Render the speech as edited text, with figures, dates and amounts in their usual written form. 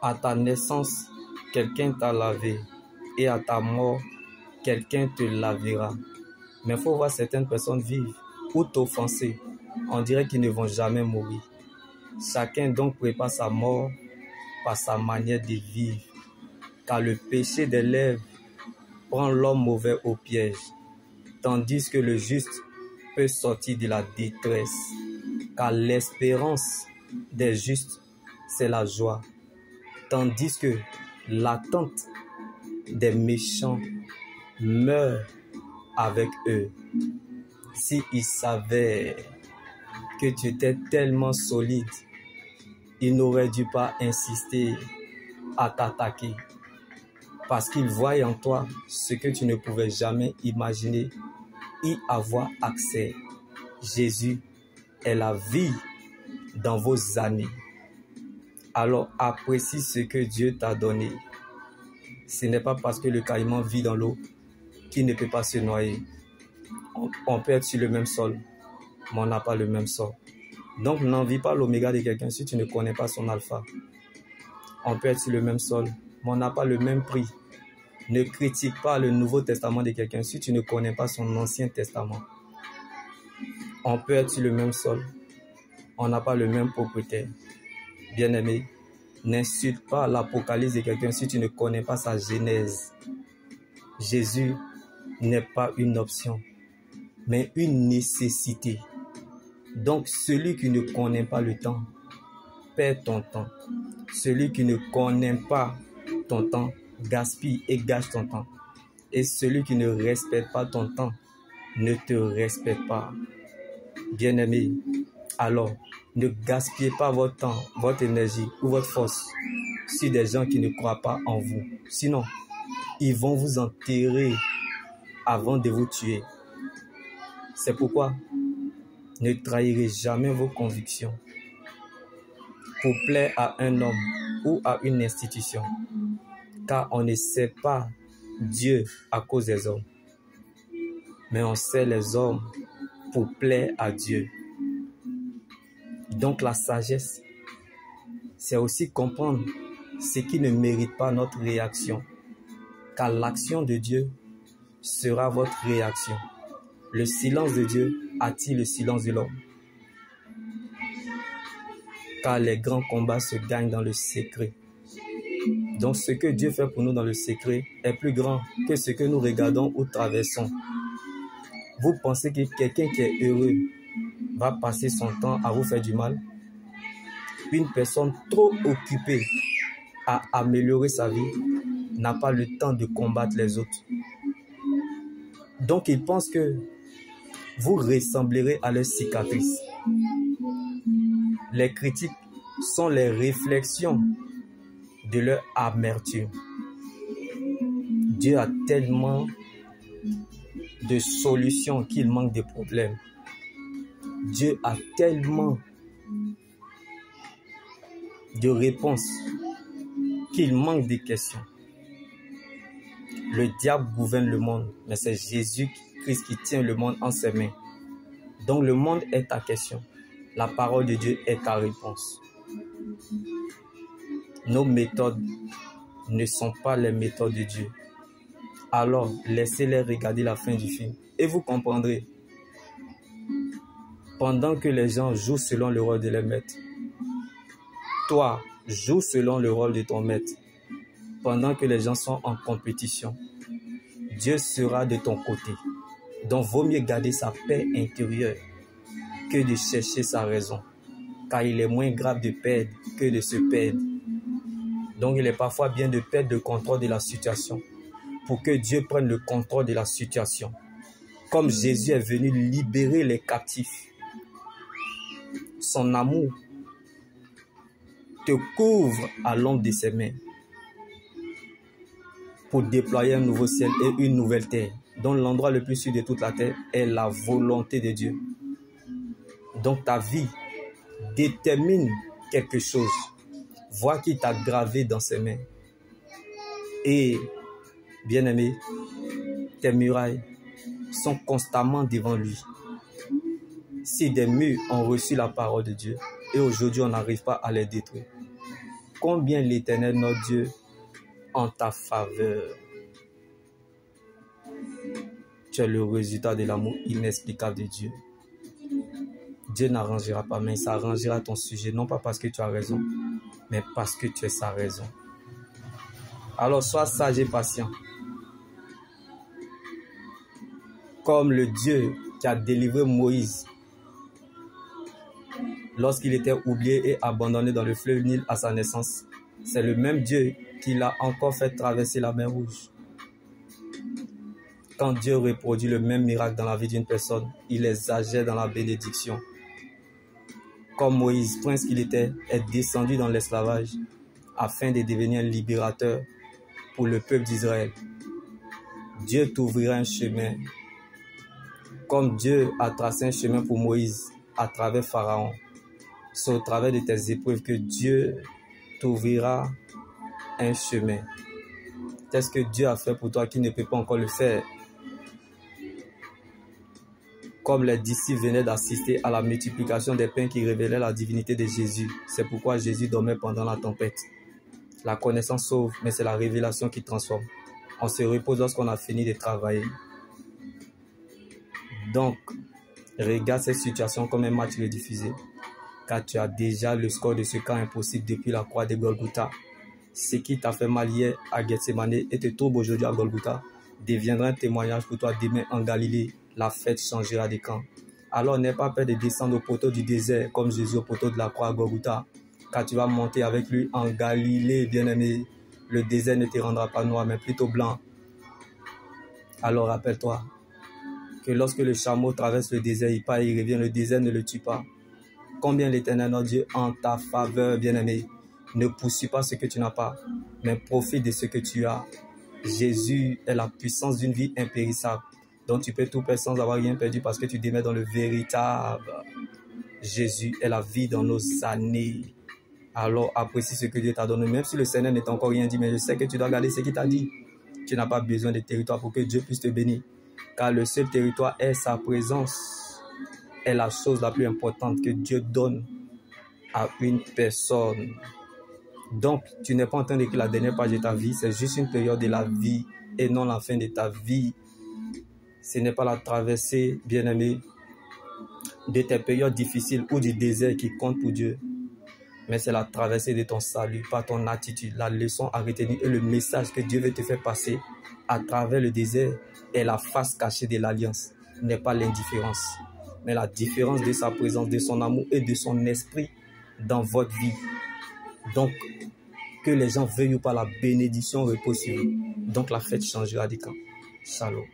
À ta naissance, quelqu'un t'a lavé et à ta mort, quelqu'un te lavera. Mais il faut voir certaines personnes vivre ou t'offenser. On dirait qu'ils ne vont jamais mourir. Chacun donc prépare sa mort par sa manière de vivre. Car le péché des lèvres prend l'homme mauvais au piège, tandis que le juste peut sortir de la détresse. Car l'espérance des justes, c'est la joie, tandis que l'attente des méchants meurt avec eux. S'ils savaient que tu étais tellement solide, ils n'auraient dû pas insister à t'attaquer. Parce qu'ils voient en toi ce que tu ne pouvais jamais imaginer y avoir accès. Jésus est la vie dans vos années. Alors apprécie ce que Dieu t'a donné. Ce n'est pas parce que le caïman vit dans l'eau qu'il ne peut pas se noyer. On peut être sur le même sol, mais on n'a pas le même sort. Donc n'envie pas l'oméga de quelqu'un si tu ne connais pas son alpha. On peut être sur le même sol, mais on n'a pas le même prix. Ne critique pas le Nouveau Testament de quelqu'un si tu ne connais pas son Ancien Testament. On peut être sur le même sol, on n'a pas le même propriétaire. Bien-aimé, n'insulte pas l'Apocalypse de quelqu'un si tu ne connais pas sa genèse. Jésus n'est pas une option, mais une nécessité. Donc celui qui ne connaît pas le temps, perd ton temps. Celui qui ne connaît pas ton temps, gaspille et gâche ton temps. Et celui qui ne respecte pas ton temps, ne te respecte pas. Bien-aimé, alors ne gaspillez pas votre temps, votre énergie ou votre force sur des gens qui ne croient pas en vous. Sinon, ils vont vous enterrer avant de vous tuer. C'est pourquoi ne trahirez jamais vos convictions pour plaire à un homme ou à une institution, car on ne sait pas Dieu à cause des hommes, mais on sait les hommes pour plaire à Dieu. Donc la sagesse, c'est aussi comprendre ce qui ne mérite pas notre réaction, car l'action de Dieu sera votre réaction. Le silence de Dieu attire le silence de l'homme, car les grands combats se gagnent dans le secret. Donc ce que Dieu fait pour nous dans le secret est plus grand que ce que nous regardons ou traversons. Vous pensez que quelqu'un qui est heureux va passer son temps à vous faire du mal? Une personne trop occupée à améliorer sa vie n'a pas le temps de combattre les autres. Donc il pense que vous ressemblerez à leurs cicatrices. Les critiques sont les réflexions de leur amertume. Dieu a tellement de solutions qu'il manque de problèmes. Dieu a tellement de réponses qu'il manque de questions. Le diable gouverne le monde, mais c'est Jésus-Christ qui tient le monde en ses mains. Donc le monde est ta question. La parole de Dieu est ta réponse. Nos méthodes ne sont pas les méthodes de Dieu. Alors, laissez-les regarder la fin du film et vous comprendrez. Pendant que les gens jouent selon le rôle de leur maître, toi, joue selon le rôle de ton maître. Pendant que les gens sont en compétition, Dieu sera de ton côté. Donc, vaut mieux garder sa paix intérieure que de chercher sa raison. Car il est moins grave de perdre que de se perdre. Donc, il est parfois bien de perdre le contrôle de la situation pour que Dieu prenne le contrôle de la situation. Comme Jésus est venu libérer les captifs, son amour te couvre à l'ombre de ses mains pour déployer un nouveau ciel et une nouvelle terre, dont l'endroit le plus sûr de toute la terre est la volonté de Dieu. Donc ta vie détermine quelque chose. Vois qu'il t'a gravé dans ses mains. Et, bien-aimé, tes murailles sont constamment devant lui. Si des murs ont reçu la parole de Dieu et aujourd'hui on n'arrive pas à les détruire, combien l'Éternel, notre Dieu, en ta faveur? Tu es le résultat de l'amour inexplicable de Dieu. Dieu n'arrangera pas, mais il s'arrangera à ton sujet, non pas parce que tu as raison, mais parce que tu es sa raison. Alors sois sage et patient. Comme le Dieu qui a délivré Moïse lorsqu'il était oublié et abandonné dans le fleuve Nil à sa naissance, c'est le même Dieu qui l'a encore fait traverser la mer Rouge. Quand Dieu reproduit le même miracle dans la vie d'une personne, il exagère dans la bénédiction. Comme Moïse, prince qu'il était, est descendu dans l'esclavage afin de devenir un libérateur pour le peuple d'Israël. Dieu t'ouvrira un chemin. Comme Dieu a tracé un chemin pour Moïse à travers Pharaon, c'est au travers de tes épreuves que Dieu t'ouvrira un chemin. Qu'est-ce que Dieu a fait pour toi qui ne peut pas encore le faire? Comme les disciples venaient d'assister à la multiplication des pains qui révélaient la divinité de Jésus. C'est pourquoi Jésus dormait pendant la tempête. La connaissance sauve, mais c'est la révélation qui transforme. On se repose lorsqu'on a fini de travailler. Donc, regarde cette situation comme un match rediffusé, car tu as déjà le score de ce camp impossible depuis la croix de Golgotha. Ce qui t'a fait mal hier à Gethsemane et te trouble aujourd'hui à Golgotha deviendra un témoignage pour toi demain en Galilée. La fête changera de camp. Alors n'aie pas peur de descendre au poteau du désert comme Jésus au poteau de la croix à Golgotha, car tu vas monter avec lui en Galilée, bien-aimé. Le désert ne te rendra pas noir, mais plutôt blanc. Alors rappelle-toi que lorsque le chameau traverse le désert, il part et il revient, le désert ne le tue pas. Combien l'Éternel, notre Dieu, en ta faveur, bien-aimé. Ne poursuis pas ce que tu n'as pas, mais profite de ce que tu as. Jésus est la puissance d'une vie impérissable, dont tu peux tout perdre sans avoir rien perdu parce que tu demeures dans le véritable. Jésus est la vie dans nos années. Alors apprécie ce que Dieu t'a donné, même si le Seigneur ne t'a encore rien dit, mais je sais que tu dois garder ce qu'il t'a dit. Tu n'as pas besoin de territoire pour que Dieu puisse te bénir, car le seul territoire est sa présence, est la chose la plus importante que Dieu donne à une personne. Donc, tu n'es pas en train d'écrire la dernière page de ta vie, c'est juste une période de la vie et non la fin de ta vie. Ce n'est pas la traversée, bien-aimé, de tes périodes difficiles ou du désert qui compte pour Dieu, mais c'est la traversée de ton salut, pas ton attitude. La leçon à retenir et le message que Dieu veut te faire passer à travers le désert est la face cachée de l'alliance, n'est pas l'indifférence, mais la différence de sa présence, de son amour et de son esprit dans votre vie. Donc, que les gens veuillent ou pas, la bénédiction repose sur vous. Donc, la fête changera du camp. Shalom.